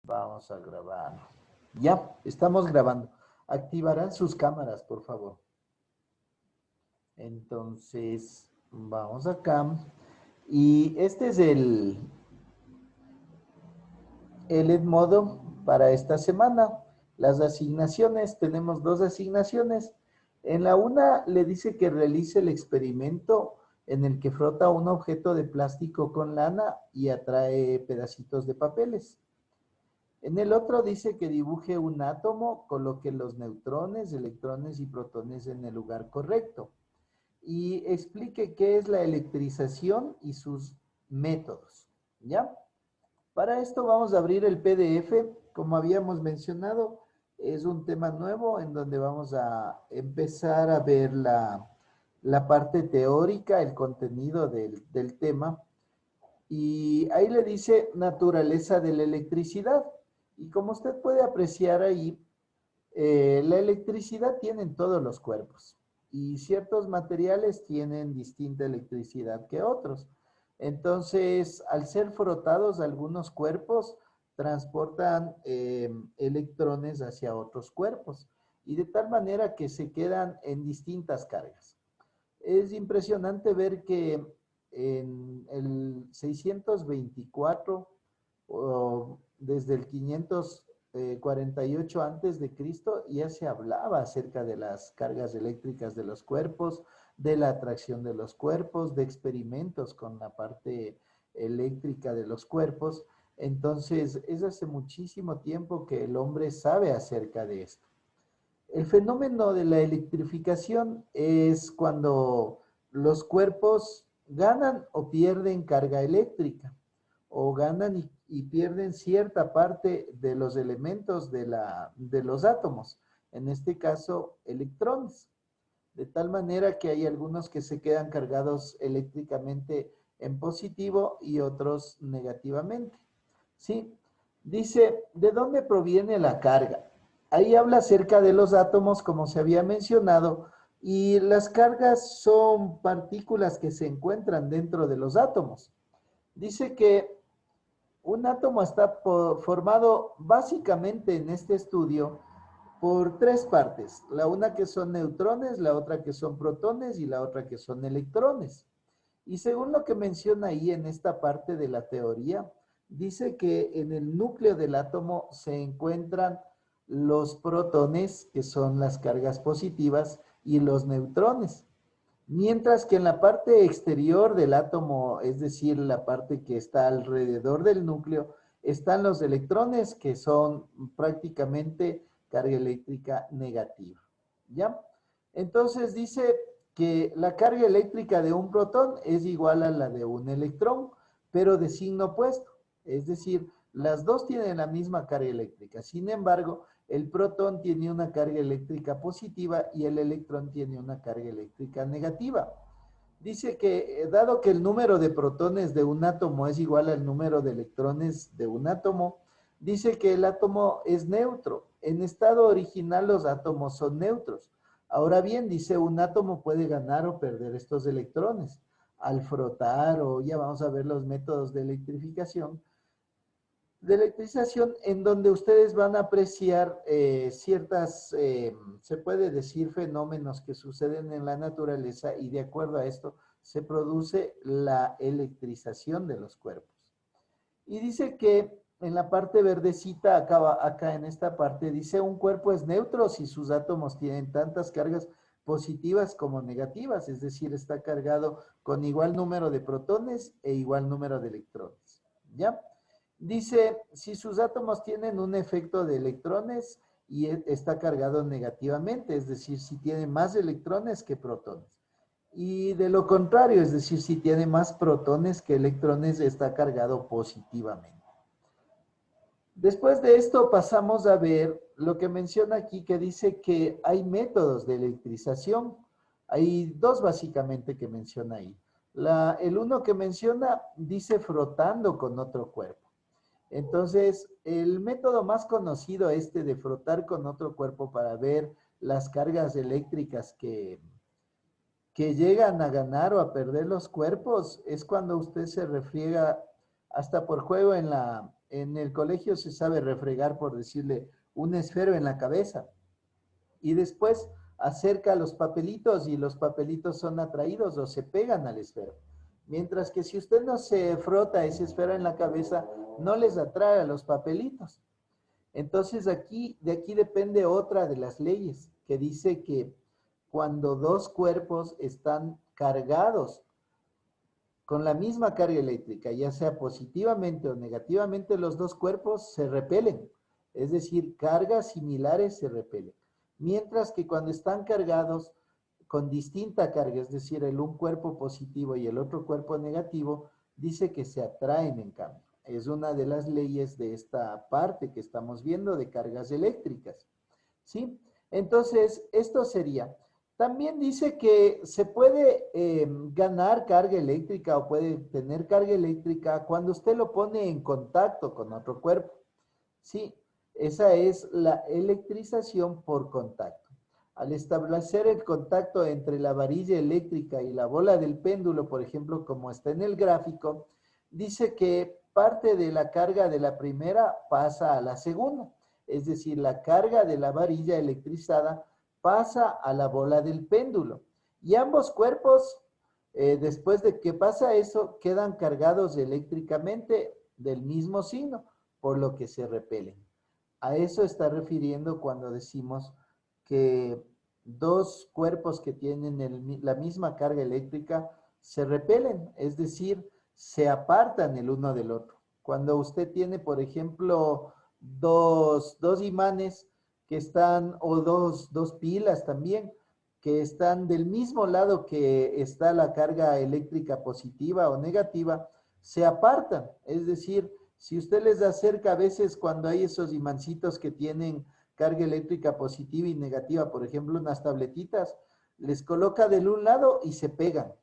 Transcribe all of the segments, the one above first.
Vamos a grabar. Ya, estamos grabando. Activarán sus cámaras, por favor. Entonces, vamos acá. Y este es el Edmodo para esta semana. Las asignaciones, tenemos dos asignaciones. En la una le dice que realice el experimento en el que frota un objeto de plástico con lana y atrae pedacitos de papeles. En el otro dice que dibuje un átomo, coloque los neutrones, electrones y protones en el lugar correcto y explique qué es la electrización y sus métodos. ¿Ya? Para esto vamos a abrir el PDF. Como habíamos mencionado, es un tema nuevo en donde vamos a empezar a ver la parte teórica, el contenido del tema. Y ahí le dice naturaleza de la electricidad. Y como usted puede apreciar ahí, la electricidad tiene en todos los cuerpos y ciertos materiales tienen distinta electricidad que otros. Entonces, al ser frotados, algunos cuerpos transportan electrones hacia otros cuerpos y de tal manera que se quedan en distintas cargas. Es impresionante ver que en el 624 o desde el 548 antes de Cristo ya se hablaba acerca de las cargas eléctricas de los cuerpos, de la atracción de los cuerpos, de experimentos con la parte eléctrica de los cuerpos. Entonces, es hace muchísimo tiempo que el hombre sabe acerca de esto. El fenómeno de la electrificación es cuando los cuerpos ganan o pierden carga eléctrica, o ganan y pierden cierta parte de los elementos de los átomos, en este caso electrones, de tal manera que hay algunos que se quedan cargados eléctricamente en positivo y otros negativamente. ¿Sí? Dice, ¿de dónde proviene la carga? Ahí habla acerca de los átomos, como se había mencionado, y las cargas son partículas que se encuentran dentro de los átomos. Dice que un átomo está formado básicamente en este estudio por tres partes. La una que son neutrones, la otra que son protones y la otra que son electrones. Y según lo que menciona ahí en esta parte de la teoría, dice que en el núcleo del átomo se encuentran los protones, que son las cargas positivas, y los neutrones. Mientras que en la parte exterior del átomo, es decir, la parte que está alrededor del núcleo, están los electrones, que son prácticamente carga eléctrica negativa. ¿Ya? Entonces dice que la carga eléctrica de un protón es igual a la de un electrón, pero de signo opuesto. Es decir, las dos tienen la misma carga eléctrica. Sin embargo, el protón tiene una carga eléctrica positiva y el electrón tiene una carga eléctrica negativa. Dice que dado que el número de protones de un átomo es igual al número de electrones de un átomo, dice que el átomo es neutro. En estado original los átomos son neutros. Ahora bien, dice, un átomo puede ganar o perder estos electrones. Al frotar, o ya vamos a ver los métodos de electrización, en donde ustedes van a apreciar ciertas, se puede decir, fenómenos que suceden en la naturaleza y de acuerdo a esto se produce la electrización de los cuerpos. Y dice que en la parte verdecita, acá en esta parte, dice un cuerpo es neutro si sus átomos tienen tantas cargas positivas como negativas, es decir, está cargado con igual número de protones e igual número de electrones. ¿Ya? Dice, si sus átomos tienen un efecto de electrones y está cargado negativamente, es decir, si tiene más electrones que protones. Y de lo contrario, es decir, si tiene más protones que electrones, está cargado positivamente. Después de esto pasamos a ver lo que menciona aquí, que dice que hay métodos de electrización. Hay dos básicamente que menciona ahí. El uno que menciona dice frotando con otro cuerpo. Entonces, el método más conocido de frotar con otro cuerpo para ver las cargas eléctricas que llegan a ganar o a perder los cuerpos es cuando usted se refriega hasta por juego en el colegio se sabe refregar, por decirle, un esfero en la cabeza y después acerca los papelitos y los papelitos son atraídos o se pegan al esfero. Mientras que si usted no se frota ese esfero en la cabeza, no les atrae a los papelitos. Entonces de aquí depende otra de las leyes que dice que cuando dos cuerpos están cargados con la misma carga eléctrica, ya sea positivamente o negativamente, los dos cuerpos se repelen. Es decir, cargas similares se repelen. Mientras que cuando están cargados con distinta carga, es decir, un cuerpo positivo y el otro cuerpo negativo, dice que se atraen en cambio. Es una de las leyes de esta parte que estamos viendo de cargas eléctricas. ¿Sí? Entonces, esto sería. También dice que se puede ganar carga eléctrica o puede tener carga eléctrica cuando usted lo pone en contacto con otro cuerpo. Sí, esa es la electrización por contacto. Al establecer el contacto entre la varilla eléctrica y la bola del péndulo, por ejemplo, como está en el gráfico, dice que parte de la carga de la primera pasa a la segunda. Es decir, la carga de la varilla electrizada pasa a la bola del péndulo. Y ambos cuerpos, después de que pasa eso, quedan cargados eléctricamente del mismo signo, por lo que se repelen. A eso está refiriendo cuando decimos que dos cuerpos que tienen la misma carga eléctrica se repelen, es decir, se apartan el uno del otro. Cuando usted tiene, por ejemplo, dos imanes que están, o dos pilas también, que están del mismo lado que está la carga eléctrica positiva o negativa, se apartan. Es decir, si usted les acerca a veces cuando hay esos imancitos que tienen carga eléctrica positiva y negativa, por ejemplo, unas tabletitas, les coloca del un lado y se pegan,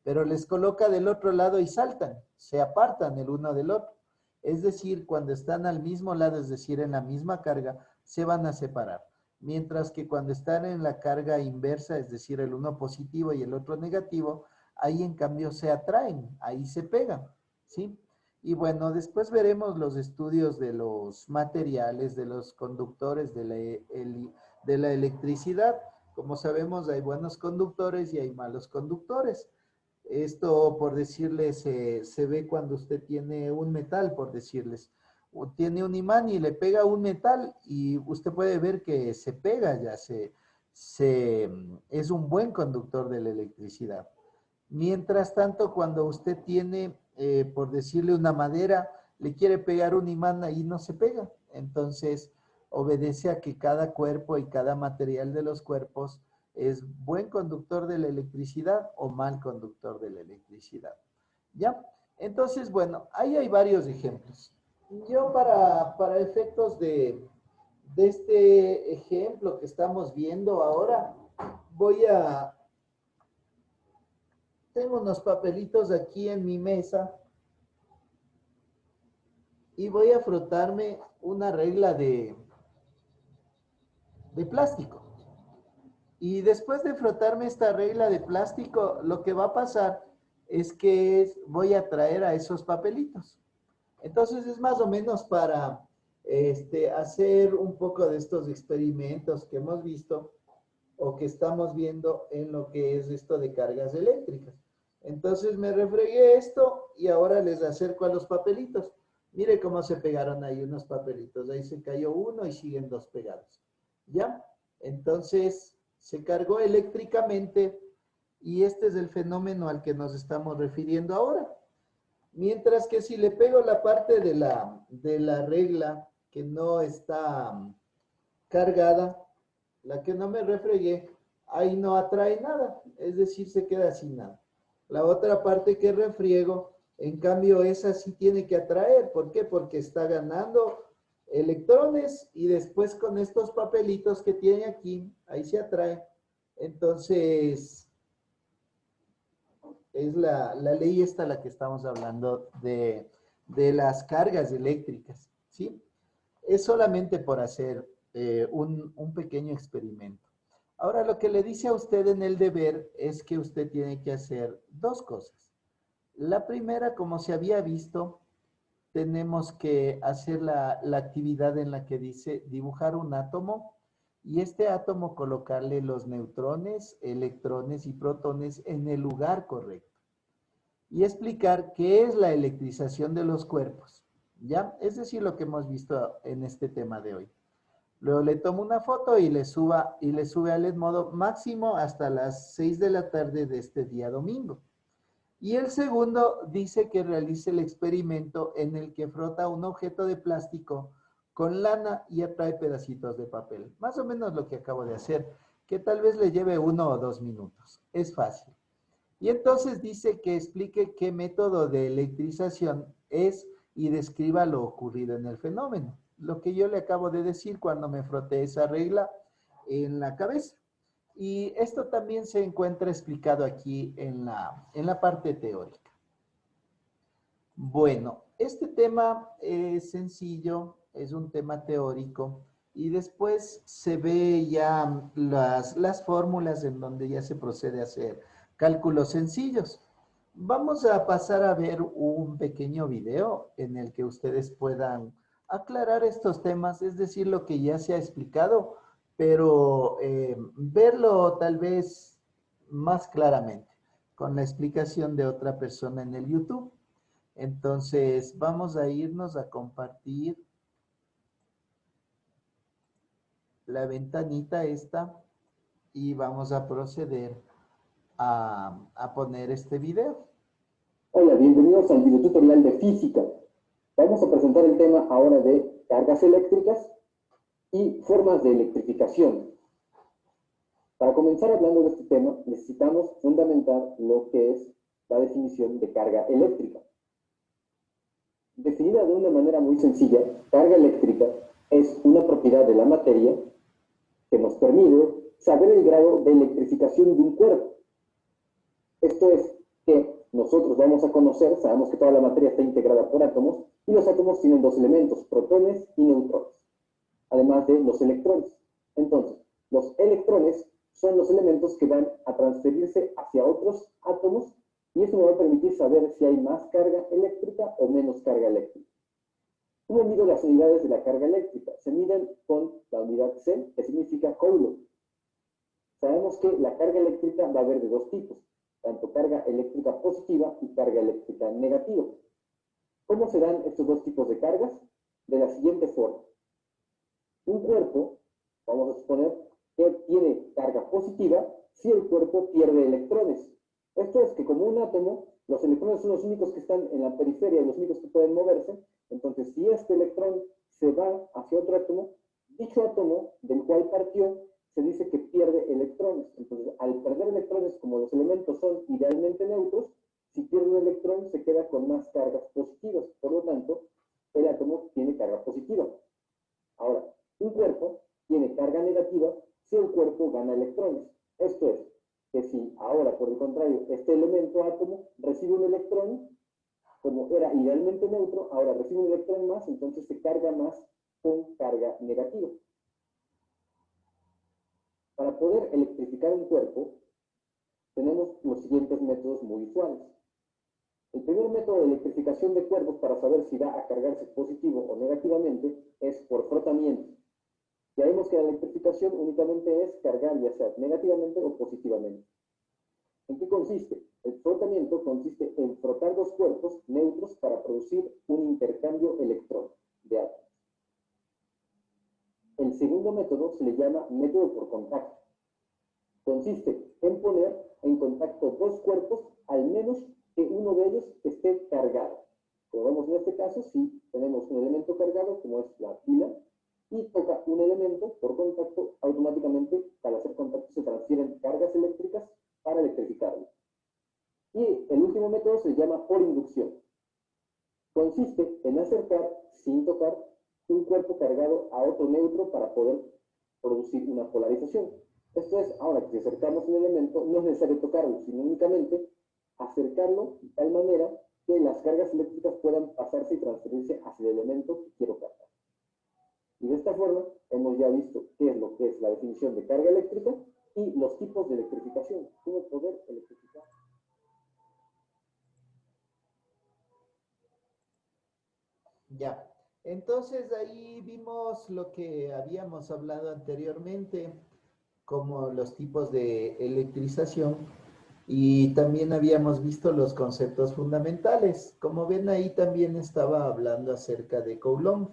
pero les coloca del otro lado y saltan, se apartan el uno del otro. Es decir, cuando están al mismo lado, es decir, en la misma carga, se van a separar. Mientras que cuando están en la carga inversa, es decir, el uno positivo y el otro negativo, ahí en cambio se atraen, ahí se pegan, ¿sí? Y bueno, después veremos los estudios de los materiales, de los conductores de la electricidad. Como sabemos, hay buenos conductores y hay malos conductores. Esto, por decirles, se ve cuando usted tiene un metal, por decirles. O tiene un imán y le pega un metal y usted puede ver que se pega ya, es un buen conductor de la electricidad. Mientras tanto, cuando usted tiene, por decirle, una madera, le quiere pegar un imán y no se pega. Entonces, obedece a que cada cuerpo y cada material de los cuerpos es buen conductor de la electricidad o mal conductor de la electricidad. ¿Ya? Entonces, bueno, ahí hay varios ejemplos. Yo para efectos de este ejemplo que estamos viendo ahora, tengo unos papelitos aquí en mi mesa y voy a frotarme una regla de plástico. Y después de frotarme esta regla de plástico, lo que va a pasar es que voy a traer a esos papelitos. Entonces es más o menos para hacer un poco de estos experimentos que hemos visto o que estamos viendo en lo que es esto de cargas eléctricas. Entonces me refregué esto y ahora les acerco a los papelitos. Mire cómo se pegaron ahí unos papelitos. Ahí se cayó uno y siguen dos pegados. ¿Ya? Entonces se cargó eléctricamente y este es el fenómeno al que nos estamos refiriendo ahora. Mientras que si le pego la parte de la regla que no está cargada, la que no me refregué, ahí no atrae nada, es decir, se queda sin nada. La otra parte que refriego, en cambio, esa sí tiene que atraer. ¿Por qué? Porque está ganando electrones y después con estos papelitos que tiene aquí, ahí se atrae. Entonces, es la ley esta la que estamos hablando de las cargas eléctricas, ¿sí? Es solamente por hacer un pequeño experimento. Ahora, lo que le dice a usted en el deber es que usted tiene que hacer dos cosas. La primera, como se había visto, tenemos que hacer la actividad en la que dice dibujar un átomo y este átomo colocarle los neutrones, electrones y protones en el lugar correcto. Y explicar qué es la electrización de los cuerpos, ¿ya? Es decir, lo que hemos visto en este tema de hoy. Luego le tomo una foto y le sube al Edmodo máximo hasta las 6 de la tarde de este día domingo. Y el segundo dice que realice el experimento en el que frota un objeto de plástico con lana y atrae pedacitos de papel. Más o menos lo que acabo de hacer, que tal vez le lleve 1 o 2 minutos. Es fácil. Y entonces dice que explique qué método de electrización es y describa lo ocurrido en el fenómeno. Lo que yo le acabo de decir cuando me froté esa regla en la cabeza. Y esto también se encuentra explicado aquí en la parte teórica. Bueno, este tema es sencillo, es un tema teórico y después se ve ya las fórmulas en donde ya se procede a hacer cálculos sencillos. Vamos a pasar a ver un pequeño video en el que ustedes puedan aclarar estos temas, es decir, lo que ya se ha explicado, pero verlo tal vez más claramente con la explicación de otra persona en el YouTube. Entonces, vamos a irnos a compartir la ventanita esta y vamos a proceder a poner este video. Hola, bienvenidos al video tutorial de física. Vamos a presentar el tema ahora de cargas eléctricas y formas de electrificación. Para comenzar hablando de este tema, necesitamos fundamentar lo que es la definición de carga eléctrica. Definida de una manera muy sencilla, carga eléctrica es una propiedad de la materia que nos permite saber el grado de electrificación de un cuerpo. Esto es que nosotros vamos a conocer, sabemos que toda la materia está integrada por átomos, y los átomos tienen dos elementos, protones y neutrones, además de los electrones. Entonces, los electrones son los elementos que van a transferirse hacia otros átomos, y eso me va a permitir saber si hay más carga eléctrica o menos carga eléctrica. ¿Cómo mido las unidades de la carga eléctrica? Se miden con la unidad C, que significa Coulomb. Sabemos que la carga eléctrica va a haber de dos tipos, tanto carga eléctrica positiva y carga eléctrica negativa. ¿Cómo se dan estos dos tipos de cargas? De la siguiente forma. Un cuerpo, vamos a suponer que tiene carga positiva si el cuerpo pierde electrones. Esto es que como un átomo, los electrones son los únicos que están en la periferia, los únicos que pueden moverse. Entonces, si este electrón se va hacia otro átomo, dicho átomo del cual partió, se dice que pierde electrones. Entonces, al perder electrones, como los elementos son idealmente neutros, si pierde un electrón se queda con más cargas positivas. Por lo tanto, el átomo tiene carga positiva. Ahora, un cuerpo tiene carga negativa si el cuerpo gana electrones. Esto es, que si ahora, por el contrario, este elemento átomo recibe un electrón, como era idealmente neutro, ahora recibe un electrón más, entonces se carga más con carga negativa. Para poder electrificar un cuerpo, tenemos los siguientes métodos muy usuales. El primer método de electrificación de cuerpos para saber si va a cargarse positivo o negativamente es por frotamiento. Ya vemos que la electrificación únicamente es cargar ya sea negativamente o positivamente. ¿En qué consiste? El frotamiento consiste en frotar dos cuerpos neutros para producir un intercambio electrónico de átomos. El segundo método se le llama método por contacto. Consiste en poner en contacto dos cuerpos, al menos que uno de ellos esté cargado. Como vemos en este caso, si tenemos un elemento cargado, como es la pila, y toca un elemento por contacto, automáticamente al hacer contacto se transfieren cargas eléctricas para electrificarlo. Y el último método se llama por inducción. Consiste en acercar, sin tocar, un cuerpo cargado a otro neutro para poder producir una polarización. Esto es, ahora que si acercamos un elemento, no es necesario tocarlo, sino únicamente acercarlo de tal manera que las cargas eléctricas puedan pasarse y transferirse hacia el elemento que quiero cargar. Y de esta forma hemos ya visto qué es lo que es la definición de carga eléctrica y los tipos de electrificación, cómo poder electrificar. Ya. Entonces ahí vimos lo que habíamos hablado anteriormente, como los tipos de electrización, y también habíamos visto los conceptos fundamentales. Como ven, ahí también estaba hablando acerca de Coulomb,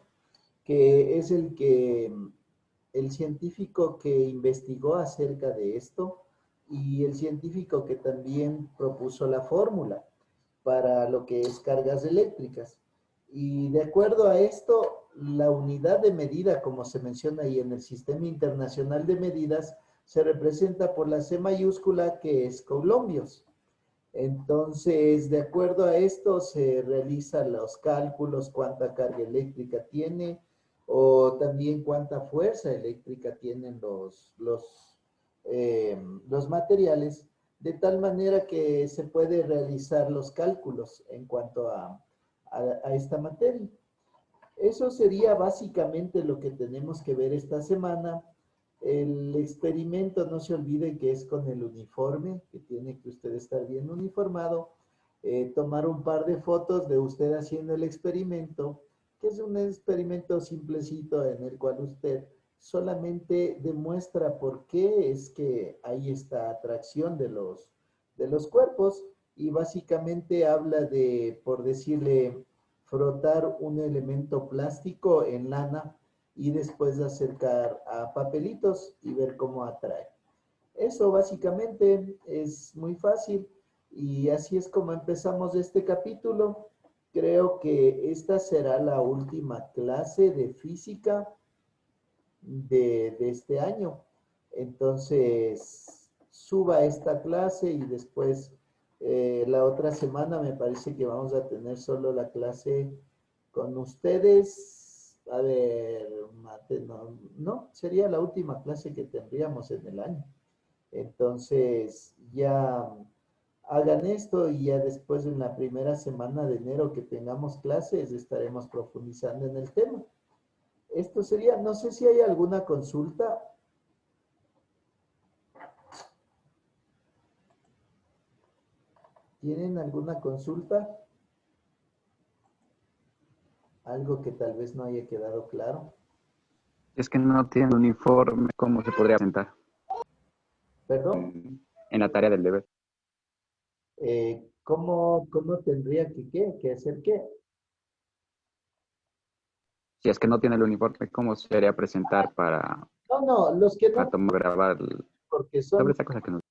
que es el científico que investigó acerca de esto y el científico que también propuso la fórmula para lo que es cargas eléctricas. Y de acuerdo a esto, la unidad de medida, como se menciona ahí en el Sistema Internacional de Medidas, se representa por la C mayúscula, que es coulombios. Entonces, de acuerdo a esto, se realizan los cálculos, cuánta carga eléctrica tiene, o también cuánta fuerza eléctrica tienen los materiales, de tal manera que se puede realizar los cálculos en cuanto a esta materia. Eso sería básicamente lo que tenemos que ver esta semana. El experimento, no se olvide que es con el uniforme, que tiene que usted estar bien uniformado, tomar un par de fotos de usted haciendo el experimento, que es un experimento simplecito en el cual usted solamente demuestra por qué es que hay esta atracción de los cuerpos, y básicamente habla de, por decirle, frotar un elemento plástico en lana y después acercar a papelitos y ver cómo atrae. Eso básicamente es muy fácil, y así es como empezamos este capítulo. Creo que esta será la última clase de física de este año. Entonces, suba esta clase y después la otra semana me parece que vamos a tener solo la clase con ustedes. A ver, mate, no, no, sería la última clase que tendríamos en el año. Entonces, ya hagan esto y ya después en la primera semana de enero que tengamos clases estaremos profundizando en el tema. Esto sería, no sé si hay alguna consulta. ¿Tienen alguna consulta? Algo que tal vez no haya quedado claro. Es que no tiene uniforme, ¿cómo se podría presentar ¿Perdón? en la tarea del deber? ¿Cómo tendría que hacer qué? Si es que no tiene el uniforme, ¿cómo se debería presentar No, no, los que para no, tomar, grabar porque sobre son, esa cosa que nos...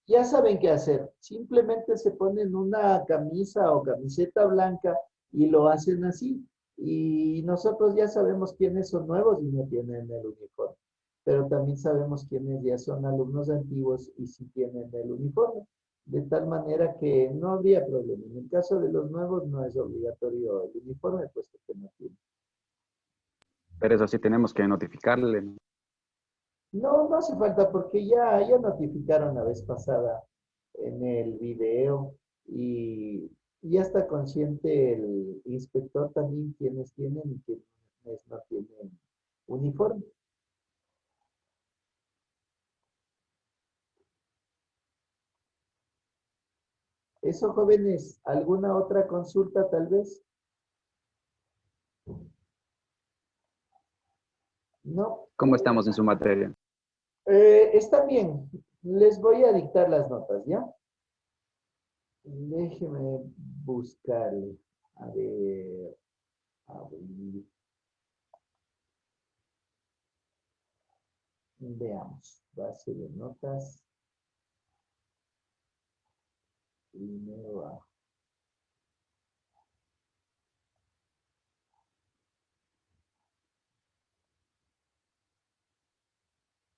ya saben qué hacer. Simplemente se ponen una camisa o camiseta blanca y lo hacen así. Y nosotros ya sabemos quiénes son nuevos y no tienen el uniforme. Pero también sabemos quiénes ya son alumnos antiguos y sí tienen el uniforme. De tal manera que no habría problema. En el caso de los nuevos no es obligatorio el uniforme, puesto que no tienen. Pero eso sí tenemos que notificarle, ¿no? No, no hace falta porque ya notificaron la vez pasada en el video, y ya está consciente el inspector también quienes tienen y quienes no tienen uniforme. Eso, jóvenes, ¿alguna otra consulta tal vez? No. ¿Cómo estamos en su materia? Está bien. Les voy a dictar las notas, ¿ya? Déjeme buscarle. A ver, abrir. Veamos. Base de notas. Primero A.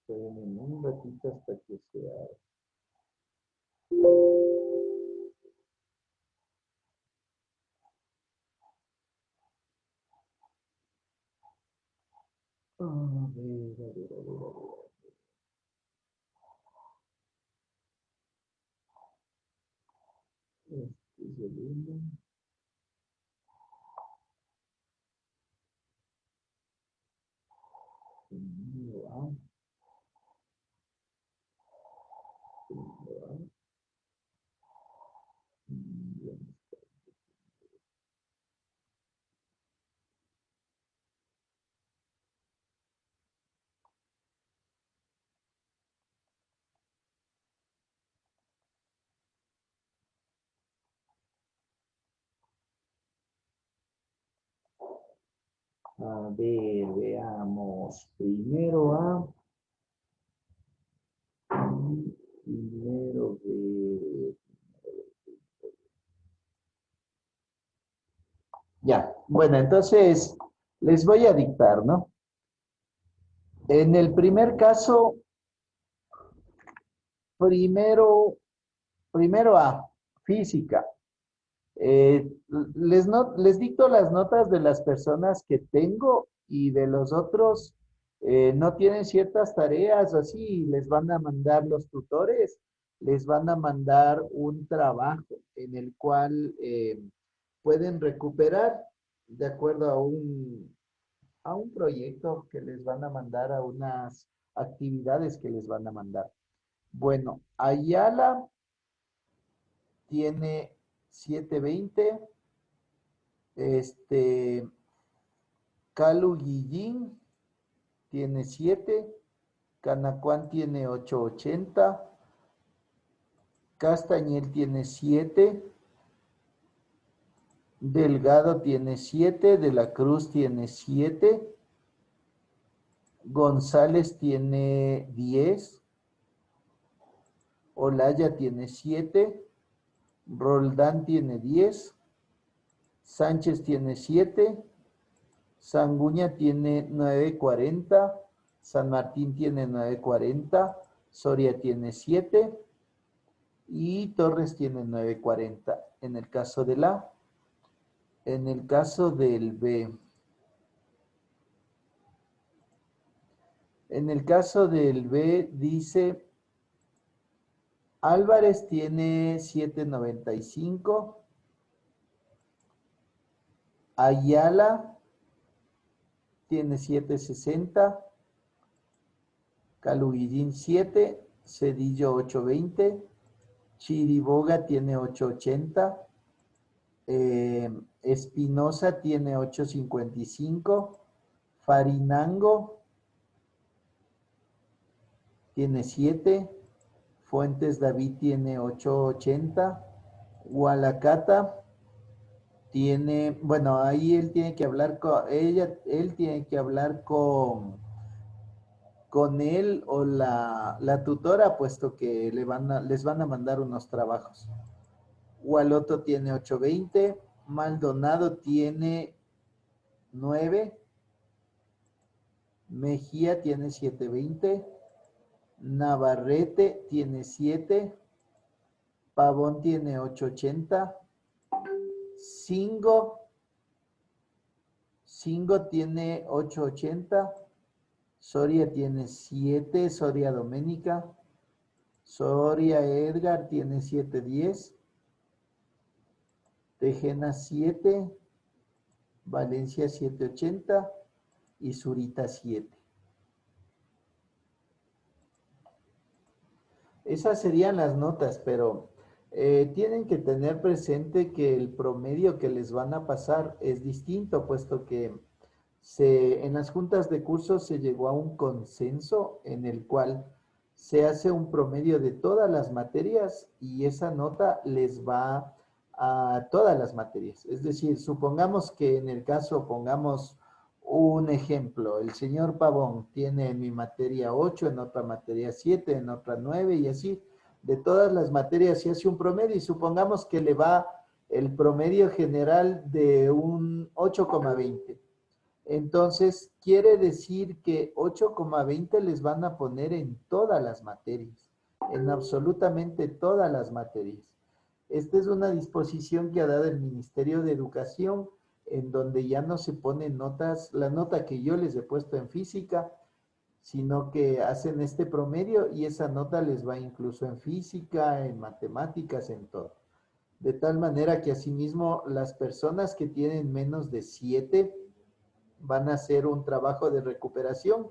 Espérenme un ratito hasta que sea. A ver, a ver, a ver, a ver. Este es el uno. Primero A. Primero A. Bien. A ver, veamos. Primero A. Primero B. Ya, bueno, entonces les voy a dictar, ¿no? En el primer caso, primero, primero A, física. Les dicto las notas de las personas que tengo y de los otros no tienen ciertas tareas así, les van a mandar los tutores, les van a mandar un trabajo en el cual pueden recuperar de acuerdo a un proyecto que les van a mandar, a unas actividades que les van a mandar. Bueno, Ayala tiene 720. Calu Guillín tiene 7. Canacuán tiene 880. Castañel tiene 7. Delgado tiene 7. De la Cruz tiene 7. González tiene 10. Olaya tiene 7. Roldán tiene 10. Sánchez tiene 7. Sanguña tiene 940. San Martín tiene 940. Soria tiene 7. Y Torres tiene 940. En el caso del A. En el caso del B. En el caso del B dice Álvarez tiene 795. Ayala tiene 760. Caluguillín 7. Cedillo 820. Chiriboga tiene 880. Espinosa tiene 855. Farinango tiene 7. Fuentes David tiene 880. Gualacata tiene, bueno, ahí él tiene que hablar con él tiene que hablar con él o la tutora, puesto que les van a mandar unos trabajos. Gualoto tiene 820. Maldonado tiene 9. Mejía tiene 720. Navarrete tiene 7. Pavón tiene 880. Singo tiene 880. Soria tiene 7. Soria Doménica. Soria Edgar tiene 710. Tejena 7. Valencia 780. Y Zurita 7. Esas serían las notas, pero tienen que tener presente que el promedio que les van a pasar es distinto, puesto que en las juntas de cursos se llegó a un consenso en el cual se hace un promedio de todas las materias y esa nota les va a todas las materias. Es decir, supongamos que en el caso, pongamos un ejemplo, el señor Pavón tiene en mi materia 8, en otra materia 7, en otra 9 y así. De todas las materias se hace un promedio y supongamos que le va el promedio general de un 8,20. Entonces, quiere decir que 8,20 les van a poner en todas las materias, en absolutamente todas las materias. Esta es una disposición que ha dado el Ministerio de Educación, en donde ya no se ponen notas, la nota que yo les he puesto en física, sino que hacen este promedio y esa nota les va incluso en física, en matemáticas, en todo. De tal manera que asimismo las personas que tienen menos de 7 van a hacer un trabajo de recuperación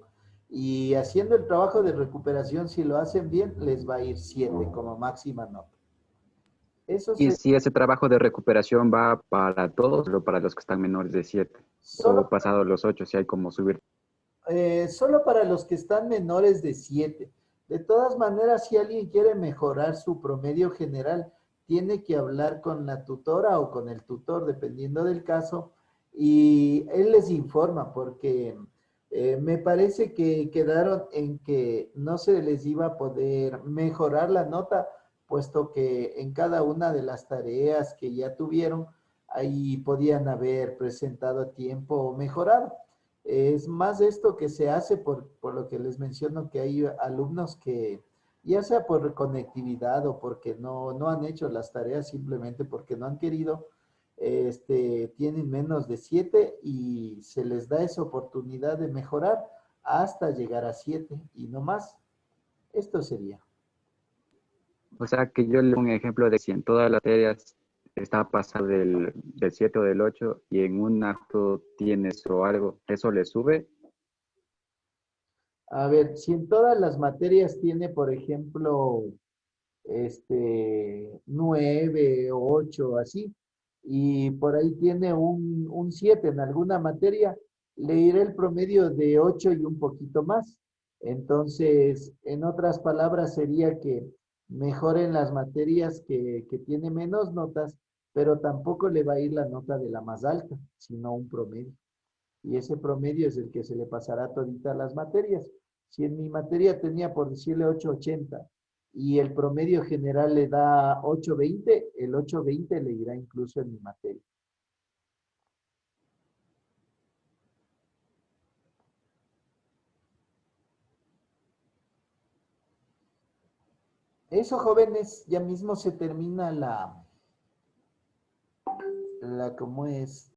y haciendo el trabajo de recuperación, si lo hacen bien, les va a ir 7 como máxima nota. Eso Y se, si ese trabajo de recuperación va para todos o para los que están menores de 7 o solo, pasados los 8, si hay como subir. solo para los que están menores de 7. De todas maneras, si alguien quiere mejorar su promedio general, tiene que hablar con la tutora o con el tutor, dependiendo del caso, y él les informa porque me parece que quedaron en que no se les iba a poder mejorar la nota, puesto que en cada una de las tareas que ya tuvieron, ahí podían haber presentado a tiempo o mejorado. Es más esto que se hace por lo que les menciono que hay alumnos que, ya sea por conectividad o porque no han hecho las tareas simplemente porque no han querido, tienen menos de 7 y se les da esa oportunidad de mejorar hasta llegar a 7 y no más. Esto sería. O sea, que yo le doy un ejemplo de si en todas las materias está pasado del 7 o del 8 y en un acto tienes o algo, ¿eso le sube? A ver, si en todas las materias tiene, por ejemplo, 9 o 8 así, y por ahí tiene un 7 en alguna materia, le iré el promedio de 8 y un poquito más. Entonces, en otras palabras, sería que mejoren las materias que tiene menos notas, pero tampoco le va a ir la nota de la más alta, sino un promedio. Y ese promedio es el que se le pasará a toditas las materias. Si en mi materia tenía, por decirle, 880 y el promedio general le da 820, el 820 le irá incluso en mi materia. Eso, jóvenes, ya mismo se termina ¿cómo es?